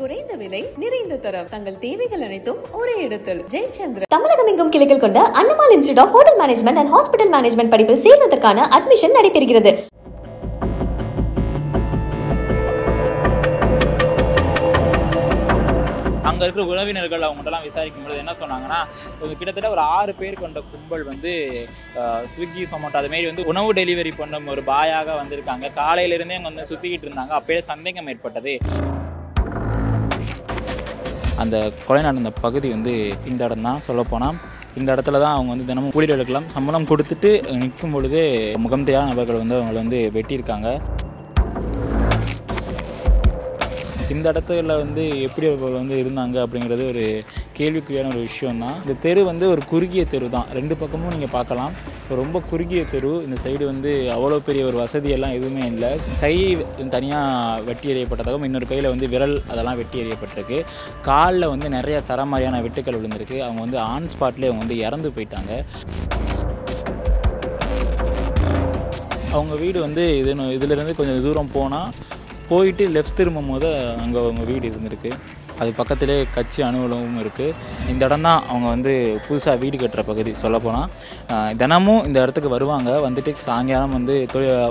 குறைந்த விலை நிறைந்த தரம் தங்கள் தேவைகள் அனைத்தும் ஒரே இடத்தில் ஜெயச்சந்திரன். தமிழகம் எங்கும் கிளைகள் கொண்ட Annamal institute of hotel management and hospital management படிப்பில் சேர்வதற்கான அட்மிஷன் நடைபெறுகிறது. அங்கே இருக்கிற உறவினர்கள் அவங்கள்ட்டலாம் விசாரிக்கும்போது என்ன சொன்னாங்கன்னா, கிட்டத்தட்ட ஒரு 6 பேர் கொண்ட கும்பல் வந்து ஸ்விக்கி, சொமேட்டோ அதுமாரி வந்து உணவு டெலிவரி பண்ண ஒரு பாயாக வந்திருக்காங்க. காலையிலேருந்தே அவங்க வந்து சுற்றிக்கிட்டு இருந்தாங்க. அப்போயே சந்தேகம் ஏற்பட்டது. அந்த கொலை நடந்த பகுதி வந்து இந்த இடம் தான். சொல்லப்போனால் இந்த இடத்துல தான் அவங்க வந்து தினமும் ஊழியர்களுக்கெல்லாம் சம்பளம் கொடுத்துட்டு நிற்கும் பொழுதே முகம் தெரியாத நபர்கள் வந்து அவங்களை வந்து வெட்டியிருக்காங்க. இந்த இடத்துல வந்து எப்படி அவர்கள் வந்து இருந்தாங்க அப்படிங்கிறது ஒரு கேள்விக்குறியான ஒரு விஷயம்தான். இந்த தெரு வந்து ஒரு குறுகிய தெரு தான். 2 பக்கமும் நீங்கள் பார்க்கலாம். ரொம்ப குறுகிய தெரு. இந்த சைடு வந்து அவ்வளோ பெரிய ஒரு வசதியெல்லாம் எதுவுமே இல்லை. கை தனியாக வெட்டி எறியப்பட்டதாகவும் இன்னொரு கையில் வந்து விரல் அதெல்லாம் வெட்டி எறியப்பட்டிருக்கு. காலில் வந்து நிறைய சரமாரியான வெட்டுக்கள் விழுந்திருக்கு. அவங்க வந்து ஆன் ஸ்பாட்லேயே அவங்க வந்து இறந்து போயிட்டாங்க. அவங்க வீடு வந்து இதிலேருந்து கொஞ்சம் தூரம் போயிட்டு லெஃப்ட் திரும்பும் போது அங்கே அவங்க வீடு இருந்திருக்கு. அது பக்கத்திலே கட்சி அலுவலகமும் இருக்குது. இந்த இடம் தான் அவங்க வந்து புதுசாக வீடு கட்டுற பகுதி. சொல்லப்போனால் தினமும் இந்த இடத்துக்கு வருவாங்க. வந்துட்டு சாயங்காலம் வந்து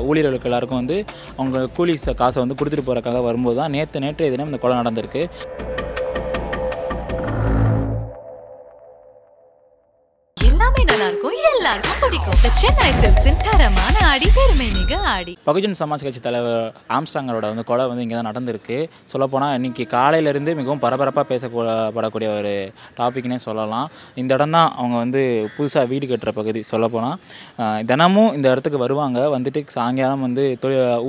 ஊழியர்களுக்கு எல்லாருக்கும் வந்து அவங்க கூலி காசை வந்து கொடுத்துட்டு போகிறக்காக வரும்போது தான் நேற்றைய தினம் இந்த கொலை நடந்திருக்கு. எல்லாமே நல்லா இருக்கும், எல்லாருக்கும் பிடிக்கும். சென்னை சில்க்ஸின் தரமான ஆடி, பெருமை மிக ஆடி. பகுஜன் சமாஜ் கட்சி தலைவர் ஆம்ஸ்ட்ராங்கரோட வந்து கொலை வந்து இங்கே தான் நடந்திருக்கு. சொல்லப்போனால் இன்றைக்கி காலையிலேருந்து மிகவும் பரபரப்பாக பேசப்படக்கூடிய ஒரு டாபிக்னே சொல்லலாம். இந்த இடம் தான் அவங்க வந்து புதுசாக வீடு கட்டுற பகுதி. சொல்லப்போனால் தினமும் இந்த இடத்துக்கு வருவாங்க. வந்துட்டு சாயங்காலம் வந்து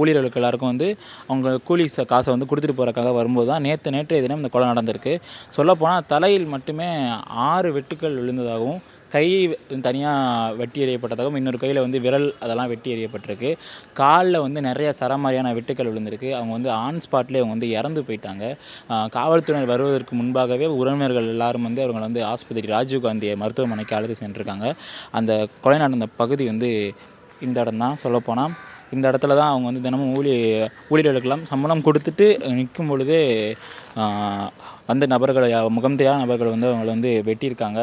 ஊழியர்களுக்கு எல்லாருக்கும் வந்து அவங்க கூலி காசை வந்து கொடுத்துட்டு போகிறக்காக வரும்போது தான் நேற்றைய தினம் இந்த கொலை நடந்திருக்கு. சொல்லப்போனால் தலையில் மட்டுமே 6 வெட்டுக்கள் விழுந்ததாகவும் கை தனியாக வெட்டி எறியப்பட்டதாகவும் இன்னொரு கையில் வந்து விரல் அதெல்லாம் வெட்டி எறியப்பட்டிருக்கு. காலில் வந்து நிறைய சரமாரியான வெட்டுக்கள் விழுந்திருக்கு. அவங்க வந்து ஆன் ஸ்பாட்லேயே அவங்க வந்து இறந்து போயிட்டாங்க. காவல்துறையினர் வருவதற்கு முன்பாகவே உறவினர்கள் எல்லாரும் வந்து அவங்களை வந்து ஆஸ்பத்திரி ராஜீவ்காந்தி மருத்துவமனைக்கு அழைத்து சென்றிருக்காங்க. அந்த கொலை நடந்த பகுதி வந்து இந்த இடம் தான். சொல்லப்போனால் இந்த இடத்துல தான் அவங்க வந்து தினமும் ஊழியர்களுக்கெல்லாம் சம்பளம் கொடுத்துட்டு நிற்கும் பொழுதே அந்த நபர்களை முகம் தெரியாத நபர்கள் வந்து அவங்களை வந்து வெட்டியிருக்காங்க.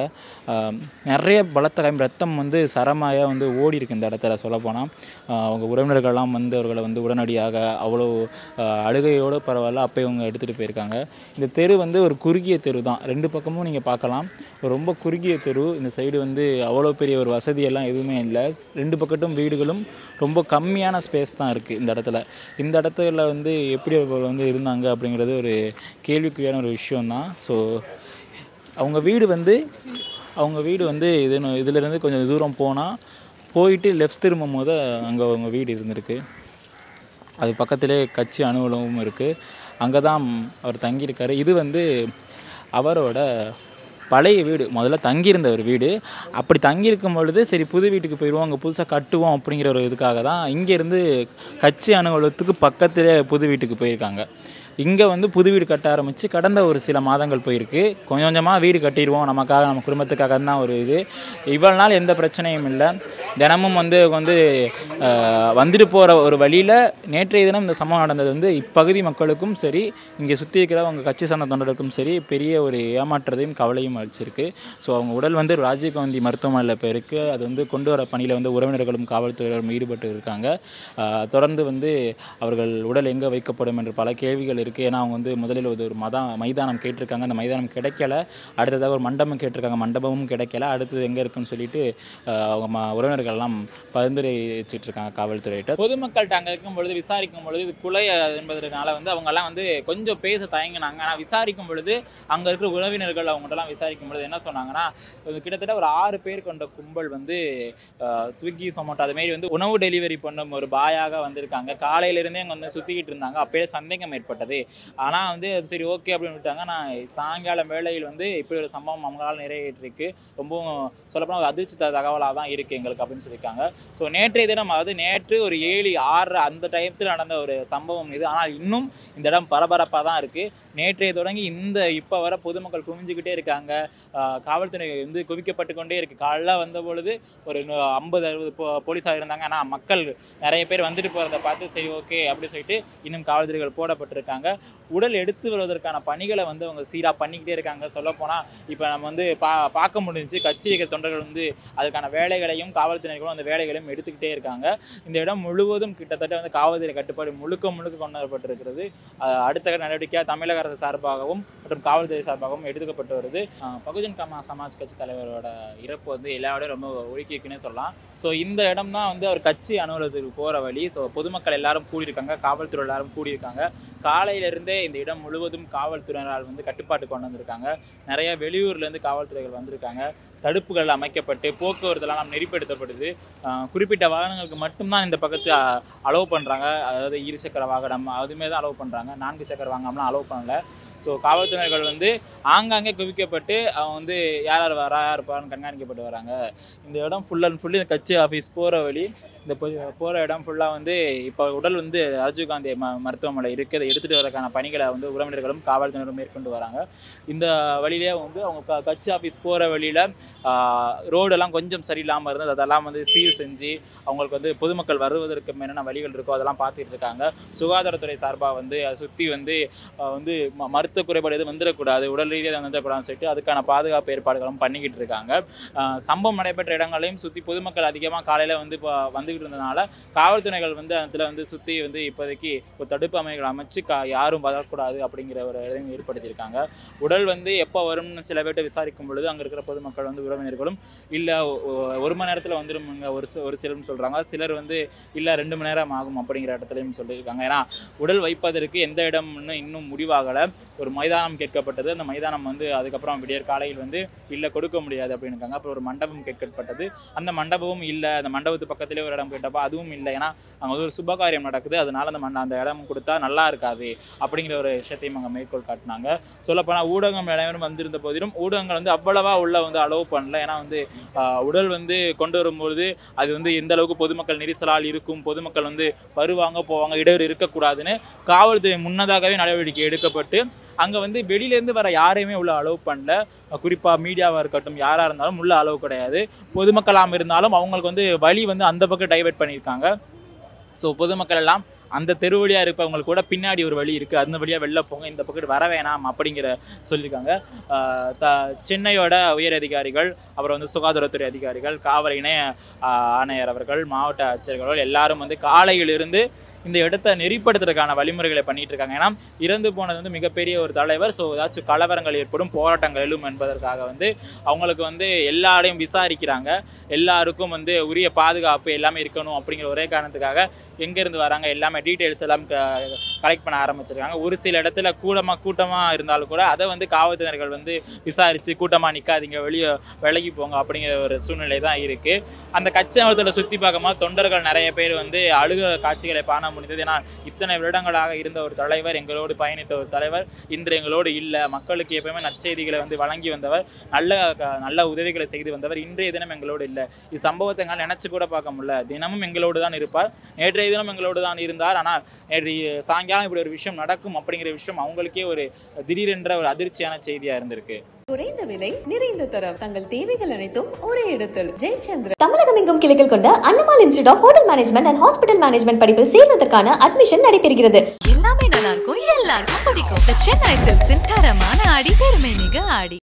நிறைய பலத்த ரத்தம் வந்து சரமாயாக வந்து ஓடி இருக்கு இந்த இடத்துல. சொல்லப்போனால் அவங்க உறவினர்கள்லாம் வந்து அவர்களை வந்து உடனடியாக அவ்வளோ அழுகையோடு பரவாயில்ல அப்போயே அவங்க எடுத்துகிட்டு போயிருக்காங்க. இந்த தெரு வந்து ஒரு குறுகிய தெரு தான். 2 பக்கமும் நீங்கள் பார்க்கலாம். ரொம்ப குறுகிய தெரு. இந்த சைடு வந்து அவ்வளோ பெரிய ஒரு வசதியெல்லாம் எதுவுமே இல்லை. 2 பக்கட்டும் வீடுகளும் ரொம்ப கம்மியான ஸ்பேஸ் தான் இருக்குது இந்த இடத்துல. இந்த இடத்துல வந்து எப்படி அவர்கள் வந்து இருந்தாங்க அப்படிங்கிறது ஒரு கேள்விக்குறியான ஒரு விஷயம்தான். ஸோ அவங்க வீடு வந்து இதிலேருந்து கொஞ்சம் தூரம் போயிட்டு லெஃப்ட் திரும்பும் போது அங்கே அவங்க வீடு இருந்திருக்கு. அது பக்கத்திலே கட்சி அலுவலகமும் இருக்குது. அங்கே தான் அவர் தங்கியிருக்காரு. இது வந்து அவரோட பழைய வீடு. முதல்ல தங்கியிருந்த ஒரு வீடு. அப்படி தங்கியிருக்கும் பொழுது சரி புது வீட்டுக்கு போயிடுவோம், அங்கே புதுசாக கட்டுவோம் அப்படிங்கிற ஒரு இதுக்காக தான் இங்கேருந்து கட்சி அலுவலகத்துக்கு பக்கத்திலே புது வீட்டுக்கு போயிருக்காங்க. இங்கே வந்து புது வீடு கட்ட ஆரம்பித்து கடந்த ஒரு சில மாதங்கள் போயிருக்கு. கொஞ்சம் கொஞ்சமாக வீடு கட்டிடுவோம் நமக்காக, நம்ம குடும்பத்துக்காக தான் ஒரு இது. இவ்வளோ நாள் எந்த பிரச்சனையும் இல்லை. தினமும் வந்து வந்துட்டு போகிற ஒரு வழியில் நேற்றைய தினம் இந்த சம்பவம் நடந்தது வந்து இப்பகுதி மக்களுக்கும் சரி, இங்கே சுற்றி இருக்கிறவங்க கட்சி சார்ந்த தொண்டர்களுக்கும் சரி பெரிய ஒரு ஏமாற்றத்தையும் கவலையும் அளிச்சிருக்கு. ஸோ அவங்க உடல் வந்து ராஜீவ்காந்தி மருத்துவமனையில் போயிருக்கு. அது வந்து கொண்டு வர பணியில் வந்து உறவினர்களும் காவல்துறையினரும் ஈடுபட்டு இருக்காங்க. தொடர்ந்து வந்து அவர்கள் உடல் எங்கே வைக்கப்படும் என்று பல கேள்விகள் இருக்குது. ஏன்னா அவங்க வந்து முதலில் ஒரு மைதானம் கேட்டிருக்காங்க. அந்த மைதானம் கிடைக்கல. அடுத்ததாக ஒரு மண்டபம் கேட்டிருக்காங்க. மண்டபமும் கிடைக்கல. அடுத்தது எங்கே இருக்குன்னு சொல்லிட்டு அவங்க உறவினர்கள்லாம் பரிந்துரைச்சிட்டு இருக்காங்க காவல்துறையிட்ட. பொதுமக்கள்கிட்ட அங்கே இருக்கும் பொழுது விசாரிக்கும் பொழுது இது கொலை என்பதனால வந்து அவங்கெல்லாம் வந்து கொஞ்சம் பேச தயங்கினாங்க. ஆனால் விசாரிக்கும் பொழுது அங்கே இருக்கிற உறவினர்கள் அவங்கள்ட்டலாம் விசாரிக்கும் பொழுது என்ன சொன்னாங்கன்னா, கிட்டத்தட்ட ஒரு 6 பேர் கொண்ட கும்பல் வந்து ஸ்விக்கி, சொமேட்டோ அதுமாரி வந்து உணவு டெலிவரி பண்ண ஒரு பாயாக வந்திருக்காங்க. காலையிலேருந்தே அங்கே வந்து சுற்றிக்கிட்டு இருந்தாங்க. அப்போயே சந்தேகம் ஏற்பட்டது. ஆனால் வந்து அது சரி ஓகே அப்படின்னு விட்டாங்க. நான் சாயங்காலம் வேளையில் வந்து இப்படி ஒரு சம்பவம் அவங்களால் நிறைவேற்றிருக்கு. ரொம்பவும் சொல்லப்போனால் ஒரு அதிர்ச்சி தகவலாக தான் இருக்குது எங்களுக்கு அப்படின்னு சொல்லியிருக்காங்க. ஸோ நேற்றைய தினம், அதாவது நேற்று ஒரு 7, 6 அந்த டைத்தில் நடந்த ஒரு சம்பவம் இது. ஆனால் இன்னும் இந்த இடம் பரபரப்பாக தான் இருக்குது. நேற்றைய தொடங்கி இப்போ வர பொதுமக்கள் குவிஞ்சிக்கிட்டே இருக்காங்க. காவல்துறை வந்து குவிக்கப்பட்டு கொண்டே இருக்குது. காலைல வந்த பொழுது ஒரு 50-60 போலீஸாக இருந்தாங்க. ஆனால் மக்கள் நிறைய பேர் வந்துட்டு போகிறத பார்த்து சரி ஓகே அப்படி சொல்லிட்டு இன்னும் காவல்துறைகள் போடப்பட்டிருக்காங்க. உடல் எடுத்து வருவதற்கான பணிகளை வந்து அவங்க சீராக பண்ணிக்கிட்டே இருக்காங்க. சொல்லப்போனால் இப்போ நம்ம வந்து பார்க்க முடிஞ்சு கட்சி இயக்க தொண்டர்கள் வந்து அதுக்கான வேலைகளையும் காவல்துறையினர்களும் அந்த வேலைகளையும் எடுத்துக்கிட்டே இருக்காங்க. இந்த இடம் முழுவதும் கிட்டத்தட்ட வந்து காவல்துறை கட்டுப்பாடு முழுக்க கொண்டு வரப்பட்டிருக்கிறது. அடுத்த நடவடிக்கையாக தமிழக அரசு சார்பாகவும் மற்றும் காவல்துறை சார்பாகவும் எடுத்துக்கப்பட்டு வருது. பகுஜன் சமாஜ் கட்சி தலைவரோட இறப்பு வந்து எல்லாரோடையும் ரொம்ப ஒழுக்கிக்குன்னே சொல்லலாம். ஸோ இந்த இடம் தான் வந்து அவர் கட்சி அலுவலகத்துக்கு போகிற வழி. ஸோ பொதுமக்கள் எல்லாரும் கூடியிருக்காங்க, காவல்துறை எல்லாரும் கூடியிருக்காங்க. காலையிலிருந்தே இந்த இடம் முழுவதும் காவல்துறையினரால் வந்து கட்டுப்பாட்டு கொண்டு வந்திருக்காங்க. நிறைய வெளியூர்லேருந்து காவல்துறைகள் வந்திருக்காங்க. தடுப்புகள் அமைக்கப்பட்டு போக்குவரத்துலாம் நெறிப்படுத்தப்படுது. குறிப்பிட்ட வாகனங்களுக்கு மட்டும்தான் இந்த பக்கத்து அலோவ் பண்ணுறாங்க. அதாவது இருசக்கர வாகனம் அதுமே தான் அலோவ் பண்ணுறாங்க. 4 சக்கர வாகனம்லாம் அலோவ் பண்ணல. ஸோ காவல்துறையினர்கள் வந்து ஆங்காங்கே குவிக்கப்பட்டு அவங்க வந்து யார் யார் வரா யார் இருப்பான்னு கண்காணிக்கப்பட்டு வராங்க. இந்த இடம் ஃபுல் அண்ட் ஃபுல்லி இந்த கட்சி ஆஃபீஸ் போகிற வழி. இந்த போகிற இடம் ஃபுல்லாக வந்து இப்போ உடல் வந்து ராஜீவ்காந்தி மருத்துவமனை இருக்குது. அதை எடுத்துகிட்டு வரக்கான பணிகளை வந்து உறவினர்களும் காவல்துறையினரும் மேற்கொண்டு வராங்க. இந்த வழியிலே வந்து அவங்க கட்சி ஆஃபீஸ் போகிற வழியில் ரோடெல்லாம் கொஞ்சம் சரியில்லாமல் இருந்தது. அதெல்லாம் வந்து சீர் செஞ்சு அவங்களுக்கு வந்து பொதுமக்கள் வருவதற்கு என்னென்ன வழிகள் இருக்கோ அதெல்லாம் பார்த்துட்டு இருக்காங்க. சுகாதாரத்துறை சார்பாக வந்து அதை சுற்றி வந்து மருத்துவ குறைபாடு எதுவும் வந்துடக்கூடாது, உடல் ரீதியாக வந்துடக்கூடாதுன்னு சொல்லிட்டு அதுக்கான பாதுகாப்பு ஏற்பாடுகளும் பண்ணிக்கிட்டு இருக்காங்க. சம்பவம் நடைபெற்ற இடங்களையும் சுற்றி பொதுமக்கள் அதிகமாக காலையில் வந்து இப்போ வந்துக்கிட்டு இருந்ததுனால காவல்துறைகள் வந்து அதில் வந்து சுற்றி வந்து இப்போதைக்கு ஒரு தடுப்பு அமைப்புகள் அமைச்சு யாரும் வரக்கூடாது அப்படிங்கிற ஒரு இதையும் ஏற்படுத்தியிருக்காங்க. உடல் வந்து எப்போ வரும்னு சில பேர்ட்ட விசாரிக்கும் பொழுது அங்கே இருக்கிற பொதுமக்கள் வந்து உறவினர்களும் இல்லை 1 மணி நேரத்தில் வந்துடுமுங்க ஒரு சிலர்னு சொல்கிறாங்க. சிலர் வந்து இல்லை 2 மணி நேரம் ஆகும் அப்படிங்கிற இடத்துலையும் சொல்லியிருக்காங்க. ஏன்னா உடல் வைப்பதற்கு எந்த இடம்னு இன்னும் முடிவாகலை. ஒரு மைதானம் கேட்கப்பட்டது. அந்த மைதானம் வந்து அதுக்கப்புறம் விடியற் காலையில் வந்து இல்லை கொடுக்க முடியாது அப்படின்னு இருக்காங்க. அப்புறம் ஒரு மண்டபம் கேட்கப்பட்டது. அந்த மண்டபமும் இல்லை. அந்த மண்டபத்து பக்கத்திலே ஒரு இடம் கேட்டப்போ அதுவும் இல்லை. ஏன்னா அங்கே வந்து ஒரு சுபகாரியம் நடக்குது, அதனால அந்த இடம் கொடுத்தா நல்லா இருக்காது அப்படிங்கிற ஒரு விஷயத்தையும் அங்கே மேற்கோள் காட்டினாங்க. சொல்லப்போனால் ஊடகம் அனைவரும் வந்திருந்த போதிலும் ஊடகங்கள் வந்து அவ்வளவா உள்ள வந்து அலோவ் பண்ணல. ஏன்னா வந்து உடல் வந்து கொண்டு வரும்போது அது வந்து எந்த அளவுக்கு பொதுமக்கள் நெரிசலால் இருக்கும், பொதுமக்கள் வந்து வருவாங்க போவாங்க, இடையூறு இருக்கக்கூடாதுன்னு காவல்துறை முன்னதாகவே நடவடிக்கை எடுக்கப்பட்டு அங்கே வந்து வெளியிலேருந்து வர யாரையுமே உள்ள அலோவ் பண்ணல. குறிப்பாக மீடியாவாக இருக்கட்டும் யாராக இருந்தாலும் உள்ள அலோவ் கிடையாது. பொதுமக்களாக இருந்தாலும் அவங்களுக்கு வந்து வழி வந்து அந்த பக்கம் டைவெர்ட் பண்ணியிருக்காங்க. ஸோ பொதுமக்கள் எல்லாம் அந்த தெரு வழியாக இருப்பவங்களுக்கு கூட பின்னாடி ஒரு வழி இருக்குது, அந்த வழியாக வெளில போங்க, இந்த பக்கம் வர வேணாம் அப்படிங்கிற சொல்லியிருக்காங்க. சென்னையோட உயர் அதிகாரிகள், அப்புறம் வந்து சுகாதாரத்துறை அதிகாரிகள், காவல் இணை ஆணையர் அவர்கள், மாவட்ட ஆட்சியர்கள் எல்லாரும் வந்து காலையிலிருந்து இந்த இடத்த நெறிப்படுத்துறதுக்கான வழிமுறைகளை பண்ணிட்டு இருக்காங்க. ஏன்னா இறந்து போனது வந்து மிகப்பெரிய ஒரு தலைவர். ஸோ ஏதாச்சும் கலவரங்கள் ஏற்படும், போராட்டங்கள் எழும் என்பதற்காக வந்து அவங்களுக்கு வந்து எல்லாரையும் விசாரிக்கிறாங்க. எல்லாருக்கும் வந்து உரிய பாதுகாப்பு எல்லாமே இருக்கணும் அப்படிங்கிற ஒரே காரணத்துக்காக எங்கேருந்து வராங்க எல்லாமே டீட்டெயில்ஸ் எல்லாம் கலெக்ட் பண்ண ஆரம்பிச்சிருக்காங்க. ஒரு சில இடத்துல கூட்டமாக இருந்தாலும் கூட அதை வந்து காவல்துறையினர்கள் வந்து விசாரித்து கூட்டமாக நிற்காதீங்க, வெளியே விலகி போங்க அப்படிங்கிற ஒரு சூழ்நிலை தான் இருக்குது. அந்த கட்சி அலுவலகத்தில் சுற்றி பார்க்கும்போது தொண்டர்கள் நிறைய பேர் வந்து அழுக காட்சிகளை காண முடிந்தது. ஏன்னா இத்தனை வருடங்களாக இருந்த ஒரு தலைவர், எங்களோடு பயணித்த ஒரு தலைவர் இன்று எங்களோடு இல்லை. மக்களுக்கு எப்பவுமே நற்செய்திகளை வந்து வழங்கி வந்தவர், நல்ல உதவிகளை செய்து வந்தவர் இன்றைய தினம் எங்களோடு இல்லை. இது சம்பவத்தை எங்களால் நினச்சி கூட பார்க்க முடியல. தினமும் எங்களோடு தான் இருப்பார். நேற்றைய தினம் எங்களோடு தான் இருந்தார். ஆனால் நேற்று சாயங்காலம் இப்படி ஒரு விஷயம் நடக்கும் அப்படிங்கிற விஷயம் அவங்களுக்கே ஒரு திடீரென்ற ஒரு அதிர்ச்சியான செய்தியாக இருந்திருக்கு. குறைந்த விலை நிறைந்த தரம், தங்கள் தேவைகள் அனைத்தும் ஒரே இடத்தில். ஜெயச்சந்திரன். தமிழகம் எங்கும் கிளைகள் கொண்ட Annamal institute of hotel management and hospital management படிப்பில் சேர்வதற்கான அட்மிஷன் நடைபெறுகிறது. எல்லாமே நல்லா இருக்கும், எல்லாருக்கும் பிடிக்கும். சென்னை சில்க்ஸின் தரமான ஆடி, பெருமை மிக ஆடி.